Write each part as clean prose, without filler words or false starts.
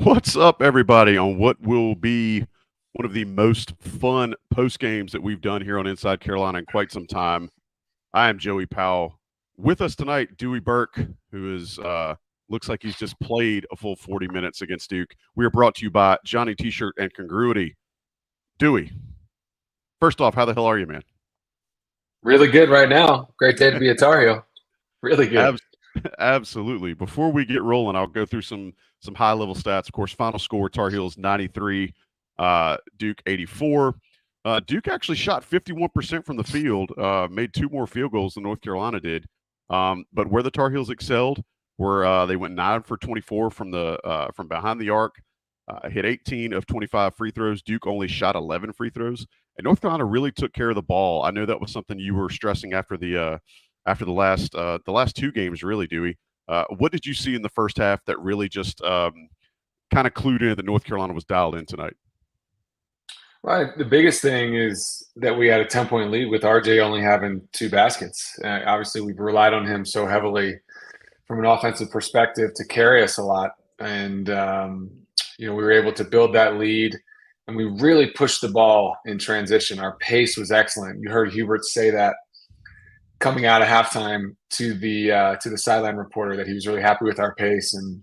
What's up, everybody, on what will be one of the most fun post games that we've done here on Inside Carolina in quite some time. I am Joey Powell. With us tonight, Dewey Burke, who is looks like he's just played a full 40 minutes against Duke. We are brought to you by Johnny T-Shirt and Congruity. Dewey, first off, how the hell are you, man? Really good right now. Great day to be a Tar Heel. Really good. Abs- Absolutely. Before we get rolling, I'll go through some high level stats. Of course, final score: Tar Heels 93, Duke 84. Duke actually shot 51% from the field, made two more field goals than North Carolina did. But where the Tar Heels excelled, were they went 9 for 24 from behind the arc, hit 18 of 25 free throws. Duke only shot 11 free throws, and North Carolina really took care of the ball. I know that was something you were stressing after the last two games, really, Dewey. What did you see in the first half that really just kind of clued in that North Carolina was dialed in tonight? Right. The biggest thing is that we had a 10-point lead with RJ only having two baskets. Obviously, we've relied on him so heavily from an offensive perspective to carry us a lot. And, we were able to build that lead. And we really pushed the ball in transition. Our pace was excellent. You heard Hubert say that coming out of halftime to the sideline reporter that he was really happy with our pace. And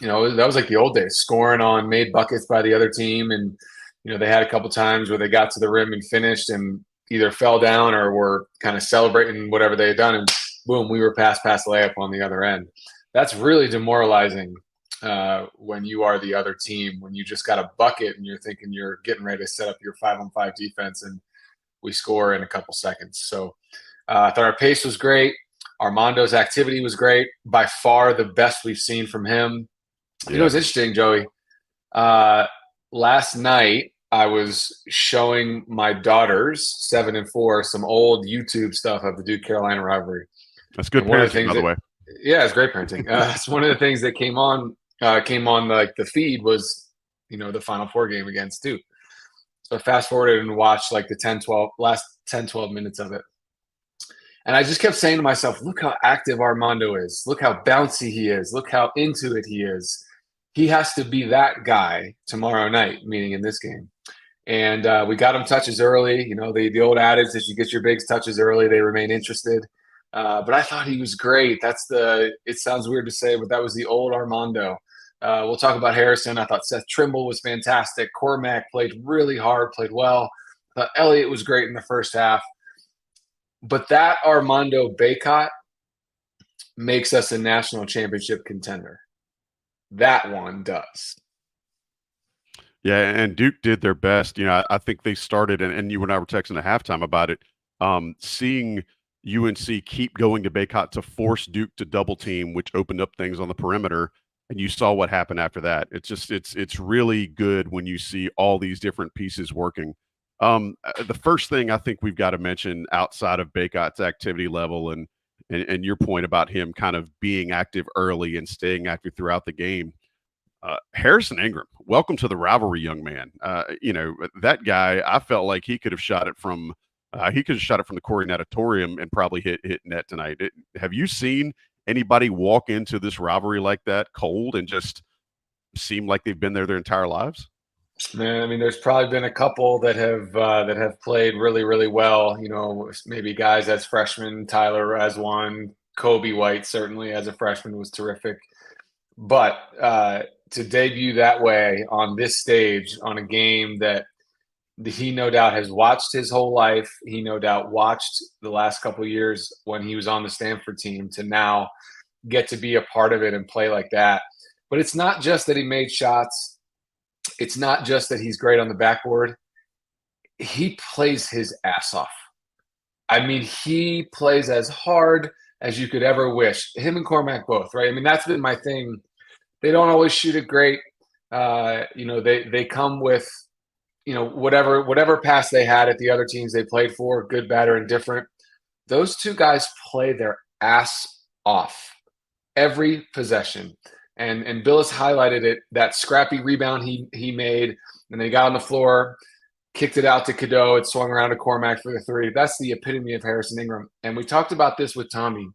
that was like the old days, scoring on made buckets by the other team. And they had a couple times where they got to the rim and finished and either fell down or were kind of celebrating whatever they had done, and boom, we were pass layup on the other end. That's really demoralizing when you are the other team, when you just got a bucket and you're thinking you're getting ready to set up your 5-on-5 defense, and we score in a couple seconds. So I thought our pace was great. Armando's activity was great. By far the best we've seen from him. Yeah. It's interesting, Joey. Last night, I was showing my daughters, 7 and 4, some old YouTube stuff of the Duke Carolina rivalry. That's good And one of the parenting, things by the that, way. yeah, it's great parenting. It's one of the things that came on like the feed was, the Final Four game against Duke. So I fast forwarded and watched like the last 10, 12 minutes of it. And I just kept saying to myself, look how active Armando is. Look how bouncy he is. Look how into it he is. He has to be that guy tomorrow night, meaning in this game. And we got him touches early. The old adage that you get your bigs touches early, they remain interested. But I thought he was great. It sounds weird to say, but that was the old Armando. We'll talk about Harrison. I thought Seth Trimble was fantastic. Cormac played really hard, played well. I thought Elliott was great in the first half. But that Armando Baycott makes us a national championship contender. That one does. Yeah, and Duke did their best. I think they started, and you and I were texting at halftime about it. Seeing UNC keep going to Baycott to force Duke to double team, which opened up things on the perimeter, and you saw what happened after that. It's really good when you see all these different pieces working. The first thing I think we've got to mention outside of Baycott's activity level and your point about him kind of being active early and staying active throughout the game. Harrison Ingram, welcome to the rivalry, young man. That guy, I felt like he could have shot it from the Corey Natatorium and probably hit net tonight. Have you seen anybody walk into this rivalry like that cold and just seem like they've been there their entire lives? Man, I mean, there's probably been a couple that have played really, really well. Maybe guys as freshmen, Tyler as one, Kobe White certainly as a freshman was terrific. But to debut that way on this stage on a game that he no doubt has watched his whole life, he no doubt watched the last couple of years when he was on the Stanford team, to now get to be a part of it and play like that. But it's not just that he made shots. It's not just that he's great on the backboard. He plays his ass off. I mean, he plays as hard as you could ever wish. Him and Cormac both, right? I mean, that's been my thing. They don't always shoot it great. They come with, whatever pass they had at the other teams they played for, good, bad, or indifferent. Those two guys play their ass off every possession. And Bill has highlighted it, that scrappy rebound he made, and they got on the floor, kicked it out to Cadeau, it swung around to Cormac for the three. That's the epitome of Harrison Ingram. And we talked about this with Tommy.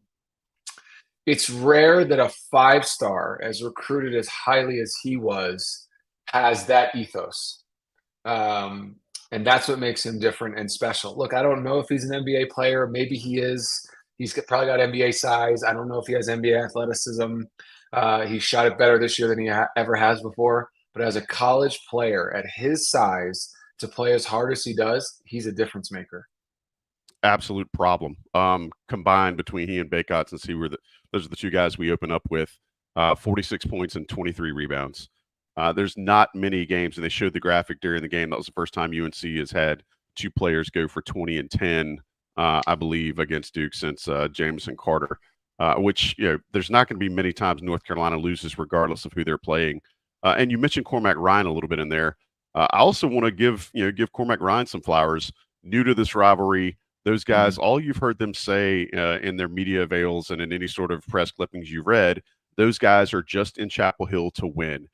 it's rare that a 5-star, as recruited as highly as he was, has that ethos. Um, and that's what makes him different and special. Look, I don't know if he's an NBA player. Maybe he is. Probably got NBA size. I don't know if he has NBA athleticism. He shot it better this year than he ever has before. But as a college player at his size, to play as hard as he does, he's a difference maker. Absolute problem. Combined between he and Baycott, since those are the two guys we open up with, 46 points and 23 rebounds. There's not many games, and they showed the graphic during the game. That was the first time UNC has had two players go for 20 and 10, I believe, against Duke since Jameson Carter. Which, there's not going to be many times North Carolina loses, regardless of who they're playing. And you mentioned Cormac Ryan a little bit in there. I also want to give Cormac Ryan some flowers. New to this rivalry, those guys, all you've heard them say in their media avails and in any sort of press clippings you've read, those guys are just in Chapel Hill to win.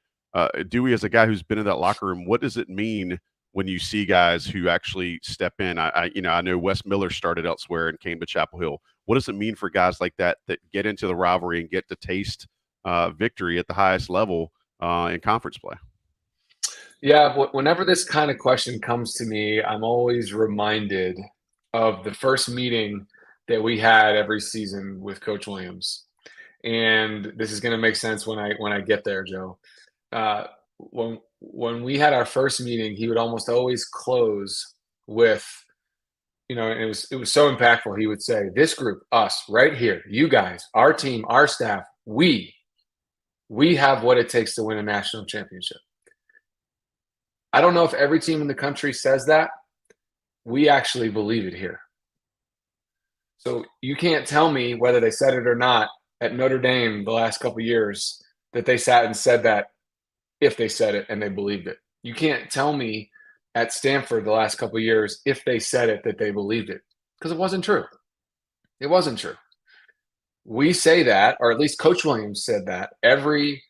Dewey, as a guy who's been in that locker room, what does it mean when you see guys who actually step in? I know Wes Miller started elsewhere and came to Chapel Hill. What does it mean for guys like that get into the rivalry and get to taste victory at the highest level in conference play? Yeah, whenever this kind of question comes to me, I'm always reminded of the first meeting that we had every season with Coach Williams. And this is going to make sense when I get there, Joe. When we had our first meeting, he would almost always close with, and it was so impactful. He would say, "This group, us, right here, you guys, our team, our staff, we have what it takes to win a national championship." I don't know if every team in the country says that. We actually believe it here. So you can't tell me whether they said it or not at Notre Dame the last couple of years that they sat and said that, if they said it and they believed it. You can't tell me at Stanford the last couple of years if they said it that they believed it, because it wasn't true. It wasn't true. We say that, or at least Coach Williams said that every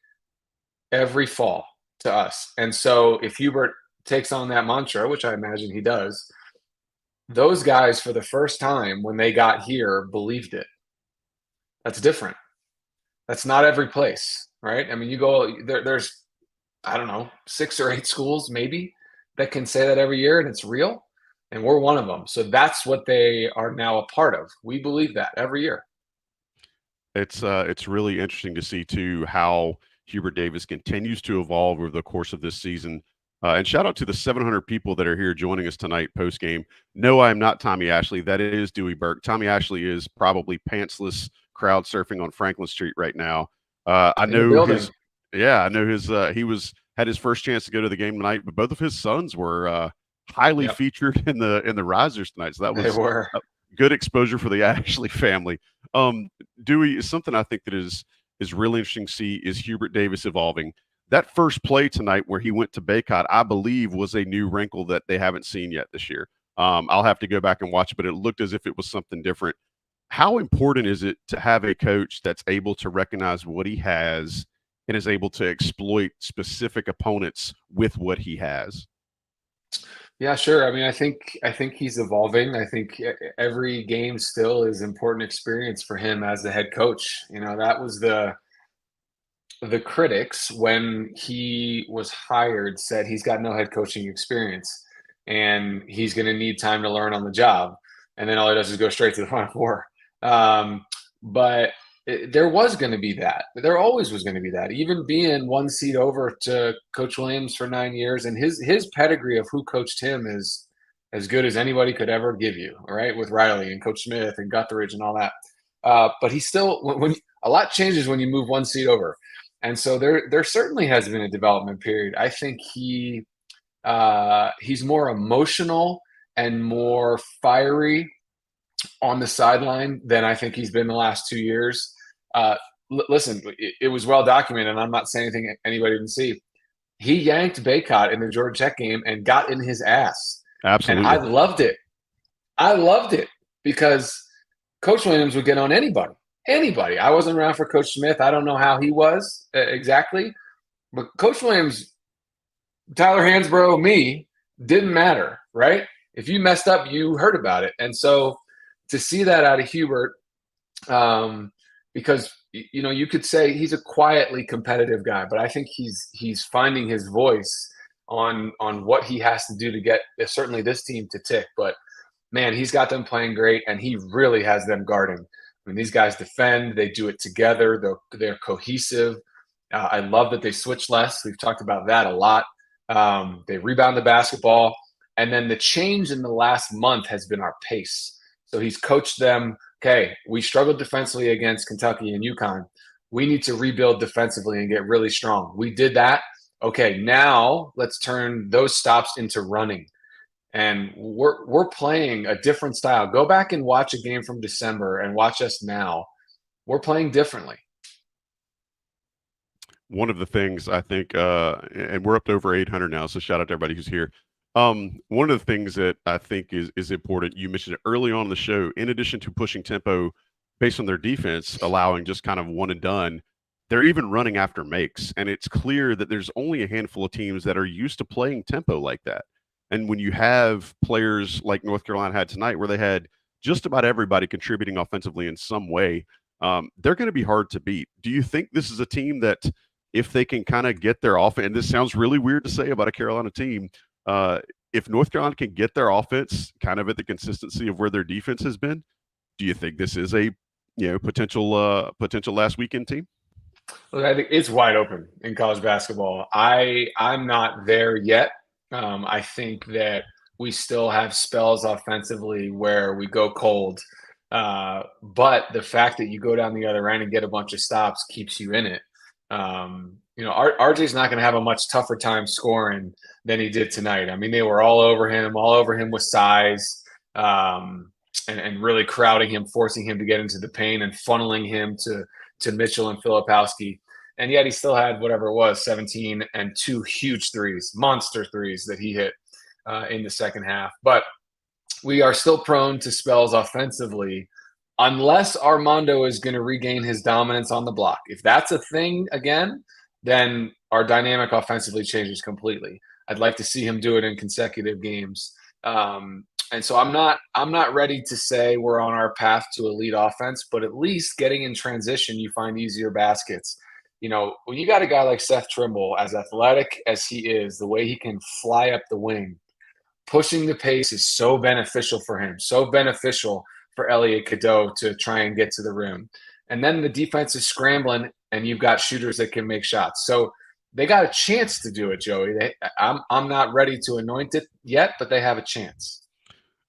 fall to us. And so if Hubert takes on that mantra, which I imagine he does, those guys for the first time when they got here believed it. That's different. That's not every place, right? I mean, you go there's, I don't know, 6 or 8 schools maybe that can say that every year and it's real, and we're one of them. So that's what they are now a part of. We believe that every year. It's really interesting to see too how Hubert Davis continues to evolve over the course of this season. And shout out to the 700 people that are here joining us tonight post game. No, I am not Tommy Ashley. That is Dewey Burke. Tommy Ashley is probably pantsless crowd surfing on Franklin Street right now. I know his had his first chance to go to the game tonight, but both of his sons were highly featured in the risers tonight. So that was good exposure for the Ashley family. Dewey, is something I think that is really interesting to see is Hubert Davis evolving. That first play tonight where he went to Baycott, I believe, was a new wrinkle that they haven't seen yet this year. I'll have to go back and watch it, but it looked as if it was something different. How important is it to have a coach that's able to recognize what he has and is able to exploit specific opponents with what he has? Yeah, sure. I mean, I think he's evolving. I think every game still is important experience for him as the head coach. That was the critics, when he was hired, said he's got no head coaching experience and he's going to need time to learn on the job. And then all he does is go straight to the Final Four. But there was going to be that. There always was going to be that. Even being one seat over to Coach Williams for 9 years, and his pedigree of who coached him is as good as anybody could ever give you, right? With Riley and Coach Smith and Guthridge and all that. But he still, when a lot changes when you move one seat over. And so there certainly has been a development period. I think he's more emotional and more fiery on the sideline than I think he's been the last 2 years. Listen, it was well documented, and I'm not saying anything anybody didn't see. He yanked Baycott in the Georgia Tech game and got in his ass. Absolutely. And I loved it. I loved it because Coach Williams would get on anybody. I wasn't around for Coach Smith. I don't know how he was exactly. But Coach Williams, Tyler Hansbrough, me, didn't matter, right? If you messed up, you heard about it. And so to see that out of Hubert, because you could say he's a quietly competitive guy, but I think he's finding his voice on what he has to do to get certainly this team to tick. But man, he's got them playing great, and he really has them guarding. I mean, these guys defend; they do it together. They're cohesive. I love that they switch less. We've talked about that a lot. They rebound the basketball, and then the change in the last month has been our pace. So he's coached them. Okay, we struggled defensively against Kentucky and UConn. We need to rebuild defensively and get really strong. We did that. Okay, now let's turn those stops into running. And we're playing a different style. Go back and watch a game from December and watch us now. We're playing differently. One of the things I think, and we're up to over 800 now, so shout out to everybody who's here. One of the things that I think is important, you mentioned it early on in the show, in addition to pushing tempo based on their defense, allowing just kind of one and done, they're even running after makes. And it's clear that there's only a handful of teams that are used to playing tempo like that. And when you have players like North Carolina had tonight, where they had just about everybody contributing offensively in some way, they're going to be hard to beat. Do you think this is a team that, if they can kind of get their offense, and this sounds really weird to say about a Carolina team, if North Carolina can get their offense kind of at the consistency of where their defense has been, do you think this is a potential last weekend team? Look, I think it's wide open in college basketball. I'm not there yet. I think that we still have spells offensively where we go cold. But the fact that you go down the other end and get a bunch of stops keeps you in it. RJ's not going to have a much tougher time scoring than he did tonight. I mean, they were all over him with size, and really crowding him, forcing him to get into the paint and funneling him to Mitchell and Filipowski. And yet he still had whatever it was, 17 and 2 huge threes, monster threes that he hit in the second half. But we are still prone to spells offensively unless Armando is going to regain his dominance on the block. If that's a thing again, then our dynamic offensively changes completely. I'd like to see him do it in consecutive games. And so I'm not ready to say we're on our path to elite offense, but at least getting in transition, you find easier baskets. When you got a guy like Seth Trimble, as athletic as he is, the way he can fly up the wing, pushing the pace is so beneficial for him, so beneficial for Elliot Cadeau to try and get to the rim. And then the defense is scrambling, and you've got shooters that can make shots. So they got a chance to do it, Joey. I'm not ready to anoint it yet, but they have a chance.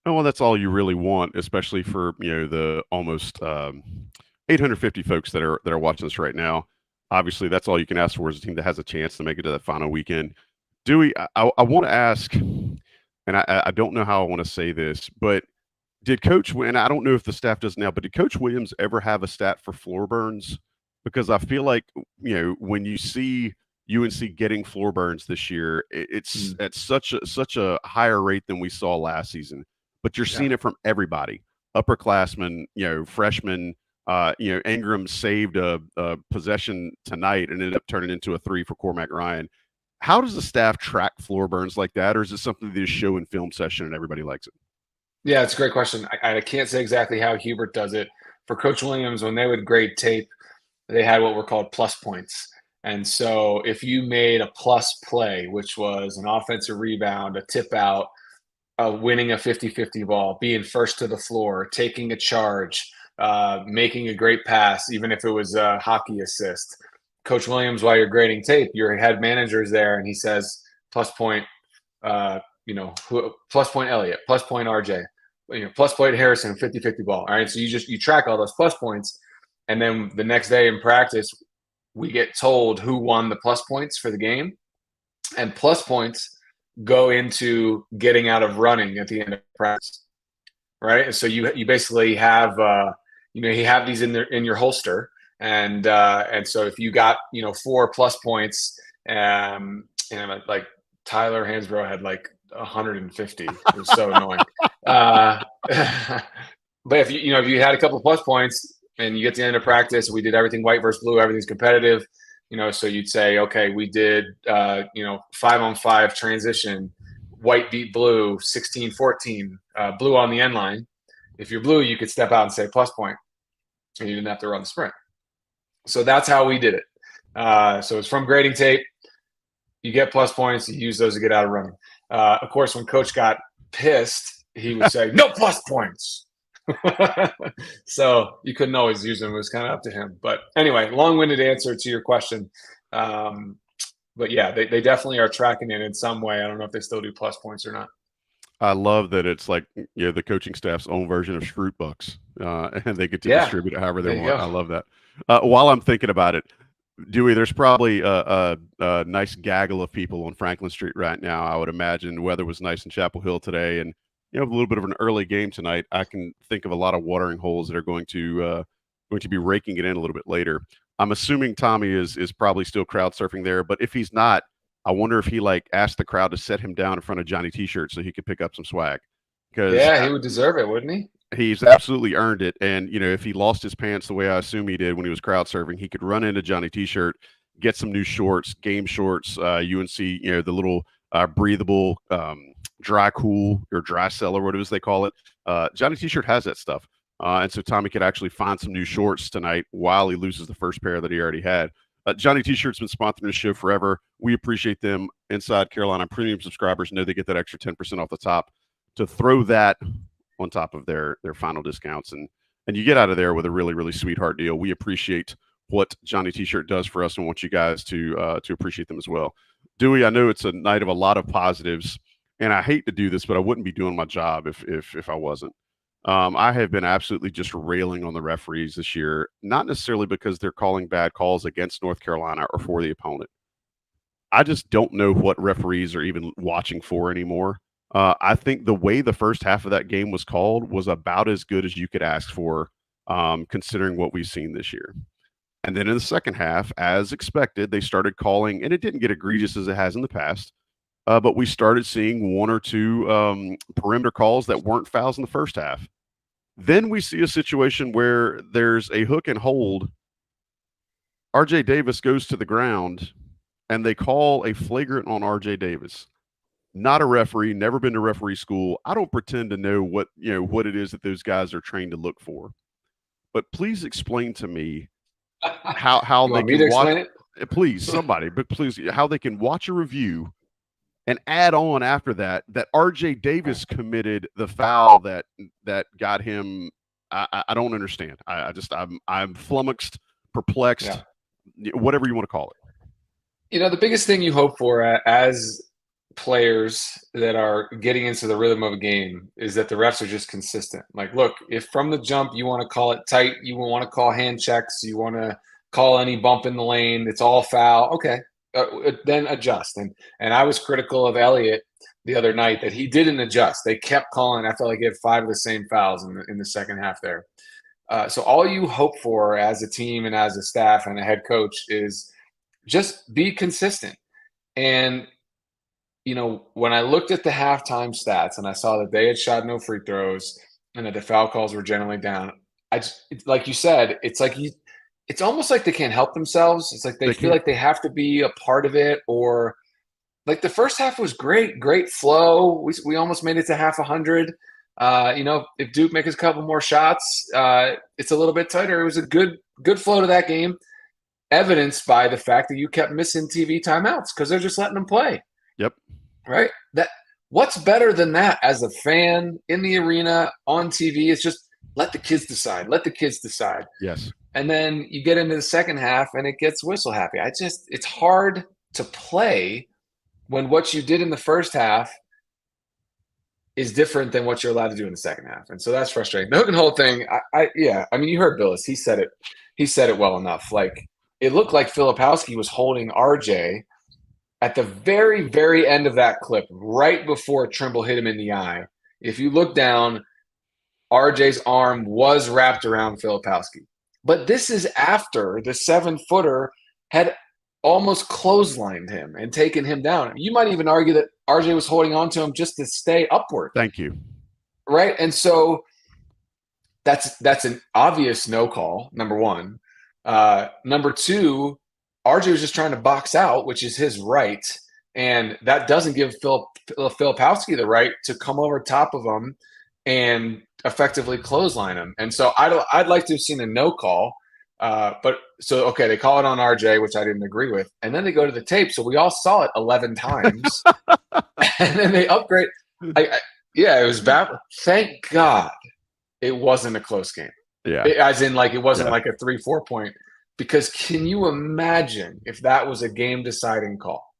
Oh, well, that's all you really want, especially for the almost 850 folks that are watching this right now. Obviously, that's all you can ask for, is a team that has a chance to make it to that final weekend. Dewey, I want to ask, and I don't know how I want to say this, but did Coach, and I don't know if the staff does now, but did Coach Williams ever have a stat for floor burns? Because I feel like, when you see UNC getting floor burns this year, it's at such a higher rate than we saw last season. But you're seeing it from everybody, upperclassmen, freshmen. Ingram saved a possession tonight and ended up turning into a 3 for Cormac Ryan. How does the staff track floor burns like that, or is it something they just show in film session and everybody likes it? Yeah, it's a great question. I can't say exactly how Hubert does it. For Coach Williams, when they would grade tape, they had what were called plus points. And so if you made a plus play, which was an offensive rebound, a tip out, winning a 50-50 ball, being first to the floor, taking a charge, making a great pass, even if it was a hockey assist. Coach Williams, while you're grading tape, your head manager's there, and he says, plus point, plus point Elliott, plus point RJ, plus point Harrison, 50-50 ball. All right, so you track all those plus points, and then the next day in practice, we get told who won the plus points for the game, and plus points go into getting out of running at the end of practice, right? And so you basically have you have these in your holster, and so if you got 4 plus points, and like Tyler Hansbrough had like 150, it was so annoying. But if you had a couple of plus points and you get to the end of practice, we did everything white versus blue, everything's competitive. So you'd say, okay, we did, 5-on-5 transition, white beat blue, 16-14, blue on the end line. If you're blue, you could step out and say plus point, and you didn't have to run the sprint. So that's how we did it. So it's from grading tape. You get plus points. You use those to get out of running. Of course, when coach got pissed, he would say, no plus points. So you couldn't always use them. It was kind of up to him. But anyway, long-winded answer to your question. But yeah, they definitely are tracking it in some way. I don't know if they still do plus points or not. I love that it's like, the coaching staff's own version of Scroot Bucks, and they get to distribute it however they want. I love that. While I'm thinking about it, Dewey, there's probably a nice gaggle of people on Franklin Street right now. I would imagine the weather was nice in Chapel Hill today, and a little bit of an early game tonight. I can think of a lot of watering holes that are going to be raking it in a little bit later. I'm assuming Tommy is probably still crowd surfing there, but if he's not, I wonder if he asked the crowd to set him down in front of Johnny T-shirt so he could pick up some swag. Yeah, he would deserve it, wouldn't he? He's absolutely earned it. And, if he lost his pants the way I assume he did when he was crowd surfing, he could run into Johnny T-shirt, get some new shorts, game shorts, UNC, the little breathable dry cool or dry cell or whatever it is they call it. Johnny T-shirt has that stuff. And so Tommy could actually find some new shorts tonight while he loses the first pair that he already had. Johnny T-shirt's been sponsoring the show forever. We appreciate them. Inside Carolina premium subscribers know they get that extra 10% off the top to throw that on top of their final discounts. And you get out of there with a really, really sweetheart deal. We appreciate what Johnny T-shirt does for us and want you guys to appreciate them as well. Dewey, I know it's a night of a lot of positives, and I hate to do this, but I wouldn't be doing my job if I wasn't. I have been absolutely just railing on the referees this year, not necessarily because they're calling bad calls against North Carolina or for the opponent. I just don't know what referees are even watching for anymore. I think the way the first half of that game was called was about as good as you could ask for, considering what we've seen this year. And then in the second half, as expected, they started calling, and it didn't get egregious as it has in the past, but we started seeing one or two perimeter calls that weren't fouls in the first half. Then we see a situation where there's a hook and hold. RJ Davis goes to the ground, and they call a flagrant on RJ Davis. Not a referee, never been to referee school. I don't pretend to know what it is that those guys are trained to look for. But please explain to me how they can watch it. Please, somebody, but please, how they can watch a review and add on after that RJ Davis committed the foul that got him. I don't understand. I'm flummoxed, perplexed, whatever you want to call it. The biggest thing you hope for as players that are getting into the rhythm of a game is that the refs are just consistent. Like, look, if from the jump you want to call it tight, you want to call hand checks, you want to call any bump in the lane, it's all foul. Okay, then adjust. And I was critical of Elliott the other night that he didn't adjust. They kept calling. I felt like he had 5 of the same fouls in the second half there. So all you hope for as a team and as a staff and a head coach is just be consistent. And when I looked at the halftime stats and I saw that they had shot no free throws and that the foul calls were generally down, like you said, it's almost like they can't help themselves. It's like they feel like they have to be a part of it, or like the first half was great flow. We almost made it to half 100. If Duke makes a couple more shots, it's a little bit tighter. It was a good flow to that game, evidenced by the fact that you kept missing TV timeouts because they're just letting them play. Yep. Right. What's better than that as a fan in the arena on TV? It's just let the kids decide. Let the kids decide. Yes. And then you get into the second half and it gets whistle happy. It's hard to play when what you did in the first half is different than what you're allowed to do in the second half. And so that's frustrating. The hook and hold thing, you heard Billis. He said it well enough. Like, it looked like Filipowski was holding RJ at the very, very end of that clip, right before Trimble hit him in the eye. If you look down, RJ's arm was wrapped around Filipowski. But this is after the 7-footer had almost clotheslined him and taken him down. You might even argue that RJ was holding on to him just to stay upward. Thank you. Right? And so that's an obvious no call, number one. Number two, RJ was just trying to box out, which is his right. And that doesn't give Filipowski the right to come over top of him and effectively clothesline him. And so I'd like to have seen a no call. But so okay, they call it on RJ, which I didn't agree with, and then they go to the tape, so we all saw it 11 times, and then they upgrade. Yeah, it was bad. Thank God it wasn't a close game. Yeah. As in, like, it wasn't Yeah. like a 3-4 point. Because can you imagine if that was a game deciding call,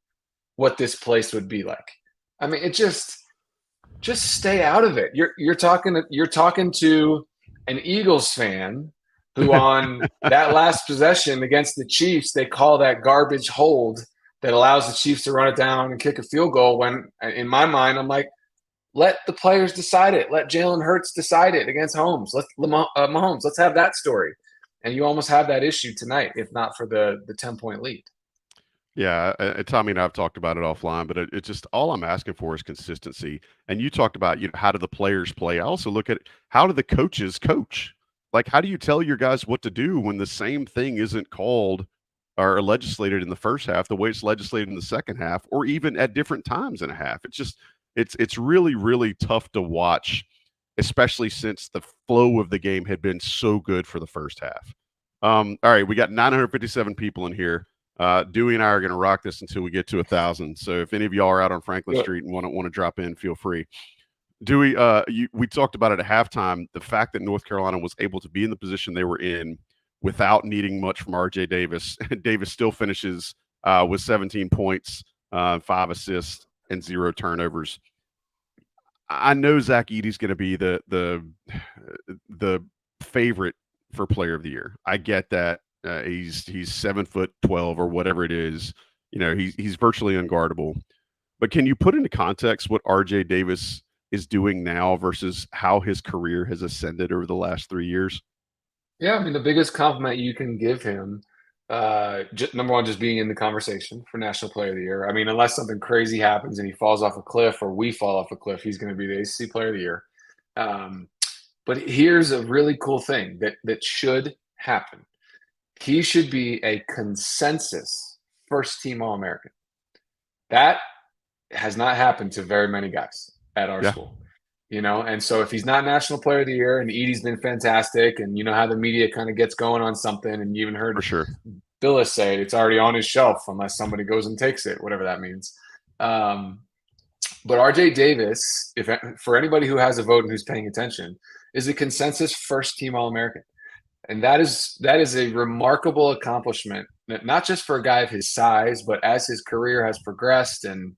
what this place would be like? I mean, it just stay out of it. You're talking to an Eagles fan who on that last possession against the Chiefs, they call that garbage hold that allows the Chiefs to run it down and kick a field goal, when in my mind I'm like, let the players decide it. Let Jalen Hurts decide it against Mahomes. Mahomes. Let's have that story. And you almost have that issue tonight, if not for the 10-point lead. Yeah, Tommy and I have talked about it offline, but it's just all I'm asking for is consistency. And you talked about, how do the players play? I also look at how do the coaches coach? Like, how do you tell your guys what to do when the same thing isn't called or legislated in the first half the way it's legislated in the second half, or even at different times in a half? It's just it's really, really tough to watch, especially since the flow of the game had been so good for the first half. All right, we got 957 people in here. Dewey and I are going to rock this until we get to 1,000. So if any of y'all are out on Franklin Street and want to drop in, feel free. Dewey, we talked about it at halftime. The fact that North Carolina was able to be in the position they were in without needing much from R.J. Davis. Davis still finishes with 17 points, 5 assists, and 0 turnovers. I know Zach Edey's going to be the favorite for Player of the Year. I get that. He's 7'12" or whatever it is. He's virtually unguardable. But can you put into context what R.J. Davis is doing now versus how his career has ascended over the last 3 years? Yeah, I mean, the biggest compliment you can give him, number one, just being in the conversation for National Player of the Year. I mean, unless something crazy happens and he falls off a cliff or we fall off a cliff, he's going to be the ACC Player of the Year. But here's a really cool thing that should happen. He should be a consensus first-team All-American. That has not happened to very many guys at our school. And so if he's not National Player of the Year, and Edey's been fantastic, and you know how the media kind of gets going on something, and you even heard For sure. Billis say it's already on his shelf unless somebody goes and takes it, whatever that means. But R.J. Davis, for anybody who has a vote and who's paying attention, is a consensus first-team All-American. And that is a remarkable accomplishment, not just for a guy of his size, but as his career has progressed and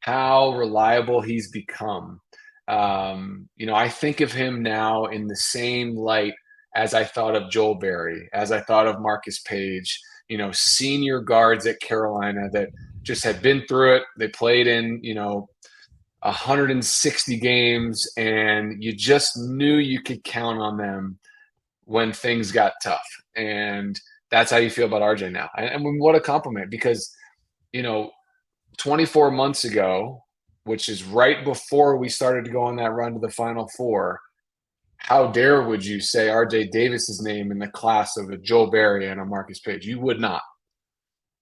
how reliable he's become. I think of him now in the same light as I thought of Joel Berry, as I thought of Marcus Page, senior guards at Carolina that just had been through it. They played in, 160 games, and you just knew you could count on them when things got tough. And that's how you feel about RJ now. And what a compliment, because, 24 months ago, which is right before we started to go on that run to the Final Four, how dare would you say RJ Davis's name in the class of a Joel Berry and a Marcus Page? You would not.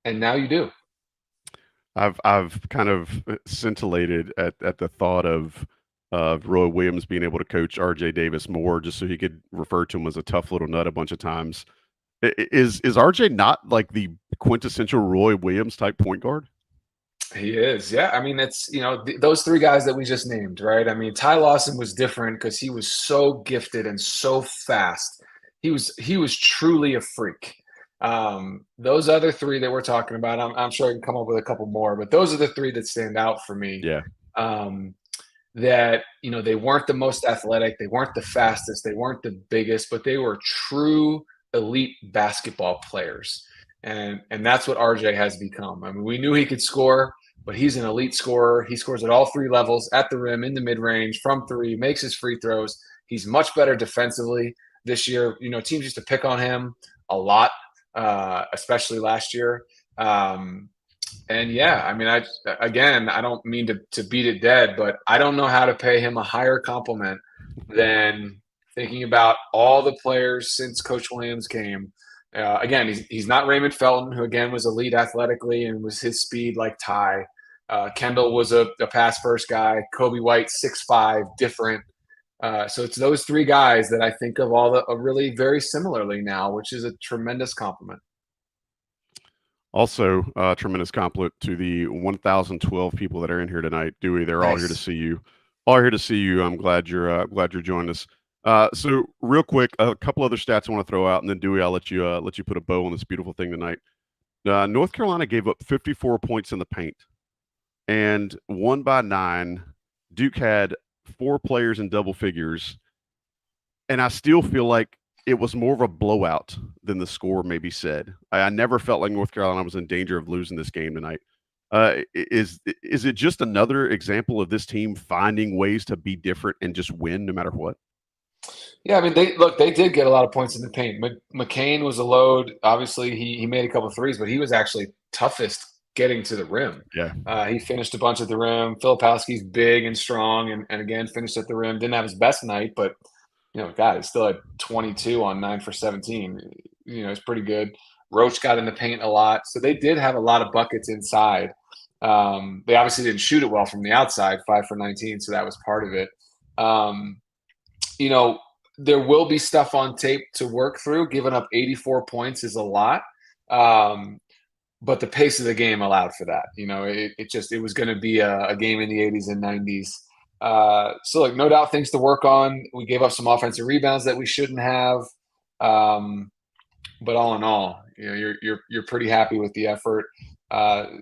And now you do. I've kind of scintillated at the thought of Roy Williams being able to coach R.J. Davis more, just so he could refer to him as a tough little nut a bunch of times. Is R.J. not like the quintessential Roy Williams type point guard? He is, yeah. I mean, it's those three guys that we just named, right? I mean, Ty Lawson was different because he was so gifted and so fast. He was truly a freak. Those other three that we're talking about, I'm sure I can come up with a couple more, but those are the three that stand out for me. Yeah. That they weren't the most athletic, they weren't the fastest, they weren't the biggest, but they were true elite basketball players. And that's what RJ has become. I mean, we knew he could score, but he's an elite scorer. He scores at all three levels, at the rim, in the mid-range, from three, makes his free throws. He's much better defensively this year. Teams used to pick on him a lot, especially last year. And yeah, I mean, I don't mean to beat it dead, but I don't know how to pay him a higher compliment than thinking about all the players since Coach Williams came. Again, he's not Raymond Felton, who again was elite athletically and was his speed like Ty. Kendall was a pass first guy. Kobe White, 6'5", different. So it's those three guys that I think of all really very similarly now, which is a tremendous compliment. Also, tremendous compliment to the 1,012 people that are in here tonight, Dewey. They're all here to Nice. see you. All here to see you. I'm glad you're joining us. So, real quick, a couple other stats I want to throw out, and then Dewey, I'll let you put a bow on this beautiful thing tonight. North Carolina gave up 54 points in the paint and won by 9. Duke had 4 players in double figures, and I still feel like it was more of a blowout than the score maybe said. I never felt like North Carolina was in danger of losing this game tonight. Is it just another example of this team finding ways to be different and just win no matter what? Yeah, I mean, they did get a lot of points in the paint. McCain was a load. Obviously, he made a couple of threes, but he was actually toughest getting to the rim. Yeah. He finished a bunch at the rim. Filipowski's big and strong, and again finished at the rim. Didn't have his best night, but God, he still had 22 on 9 for 17. It's pretty good. Roach got in the paint a lot, so they did have a lot of buckets inside. They obviously didn't shoot it well from the outside, 5 for 19, so that was part of it. You know, there will be stuff on tape to work through. Giving up 84 points is a lot. But the pace of the game allowed for that. It was going to be a game in the 80s and 90s. So, like, no doubt things to work on. We gave up some offensive rebounds that we shouldn't have. But all in all, you're pretty happy with the effort.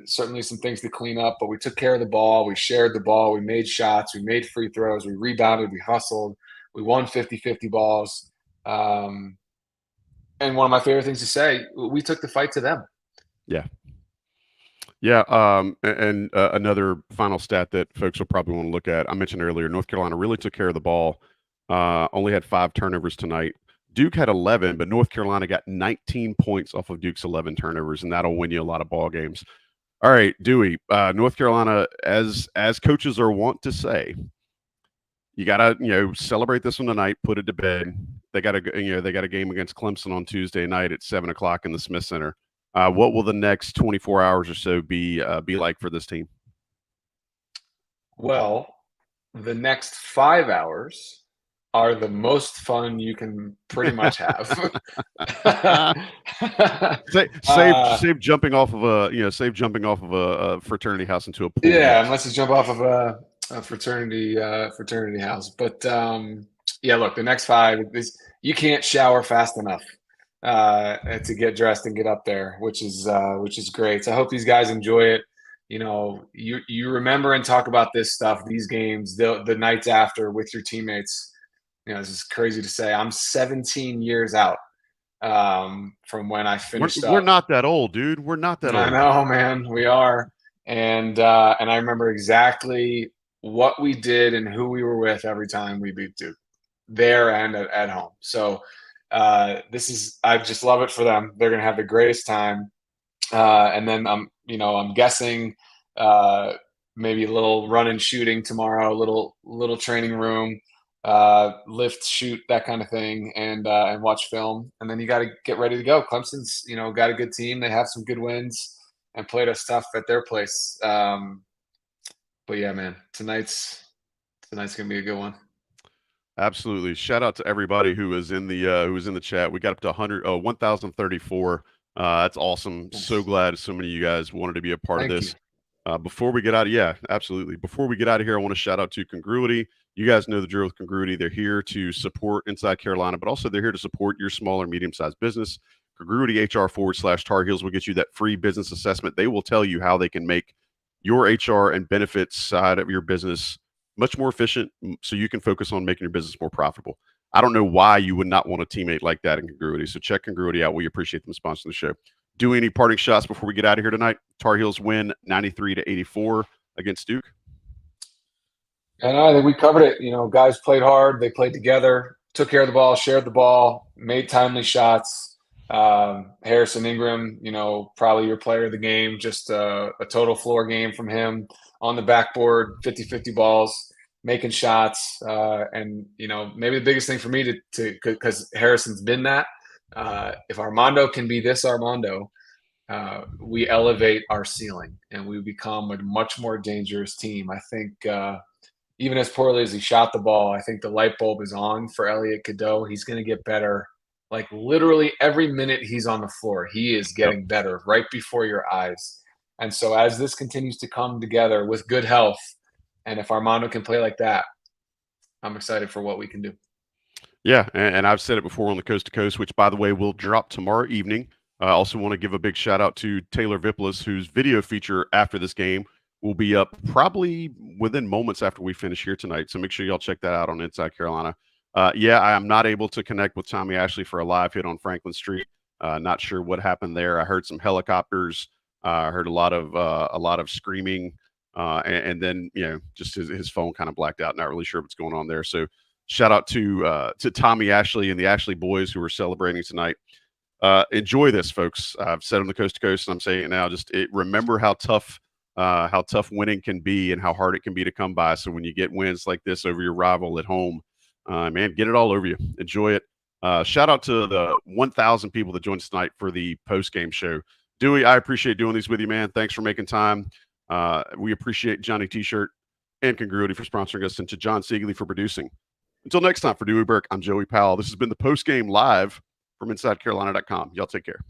Certainly some things to clean up, but we took care of the ball. We shared the ball. We made shots. We made free throws. We rebounded. We hustled. We won 50-50 balls. And one of my favorite things to say, we took the fight to them. Yeah. Yeah. And another final stat that folks will probably want to look at. I mentioned earlier, North Carolina really took care of the ball. Only had 5 turnovers tonight. Duke had 11, but North Carolina got 19 points off of Duke's 11 turnovers, and that'll win you a lot of ball games. All right, Dewey, North Carolina, as coaches are wont to say, you gotta celebrate this one tonight, put it to bed. They got a game against Clemson on Tuesday night at 7:00 in the Smith Center. What will the next 24 hours or so be like for this team? Well, the next 5 hours are the most fun you can pretty much have. Save jumping off of a fraternity house into a pool. Yeah, unless you jump off of a fraternity house. But yeah, look, the next 5 you can't shower fast enough to get dressed and get up there, which is great. So I hope these guys enjoy it. You remember and talk about this stuff, these games, the nights after with your teammates. This is crazy to say. I'm 17 years out from when I finished We're up. not that old, dude. We're not that old. I know, man. We are. And I remember exactly what we did and who we were with every time we beat Duke, there and at home. So I just love it for them. They're gonna have the greatest time. And then I'm guessing maybe a little run and shooting tomorrow, little training room, lift, shoot, that kind of thing, and watch film. And then you got to get ready to go. Clemson's got a good team. They have some good wins and played us tough at their place. But yeah, man, tonight's gonna be a good one. Absolutely. Shout out to everybody who was in the chat. We got up to 1,034. That's awesome. Nice. So glad so many of you guys wanted to be a part Thank of this. you. Before we get out of absolutely. Before we get out of here, I want to shout out to Congruity. You guys know the drill with Congruity. They're here to support Inside Carolina, but also they're here to support your small or medium-sized business. Congruity HR/Tar Heels will get you that free business assessment. They will tell you how they can make your HR and benefits side of your business much more efficient so you can focus on making your business more profitable. I don't know why you would not want a teammate like that in Congruity. So check Congruity out. We appreciate them sponsoring the show. Do any parting shots before we get out of here tonight? Tar Heels win 93-84 against Duke. And I think we covered it. Guys played hard. They played together, took care of the ball, shared the ball, made timely shots. Harrison Ingram, probably your player of the game, just a total floor game from him on the backboard, 50-50 balls, making shots. And maybe the biggest thing for me to because Harrison's been that. If Armando can be this Armando, we elevate our ceiling and we become a much more dangerous team. I think even as poorly as he shot the ball, I think the light bulb is on for Elliot Cadeau. He's going to get better. Like literally every minute he's on the floor, he is Yep. getting better right before your eyes. And so as this continues to come together with good health, and if Armando can play like that, I'm excited for what we can do. Yeah, and I've said it before on the Coast to Coast, which by the way will drop tomorrow evening. I also want to give a big shout out to Taylor Vippolis, whose video feature after this game will be up probably within moments after we finish here tonight. So make sure y'all check that out on Inside Carolina. Yeah, I am not able to connect with Tommy Ashley for a live hit on Franklin Street. Not sure what happened there. I heard some helicopters. I heard a lot of screaming, and then just his phone kind of blacked out. Not really sure what's going on there. So shout out to Tommy Ashley and the Ashley boys who are celebrating tonight. Enjoy this, folks. I've said on the Coast to Coast, and I'm saying it now. Remember how tough winning can be and how hard it can be to come by. So when you get wins like this over your rival at home, man, get it all over you. Enjoy it. Shout out to the 1,000 people that joined us tonight for the post-game show. Dewey, I appreciate doing these with you, man. Thanks for making time. We appreciate Johnny T-Shirt and Congruity for sponsoring us, and to John Siegley for producing. Until next time, for Dewey Burke, I'm Joey Powell. This has been the post-game live from InsideCarolina.com. Y'all take care.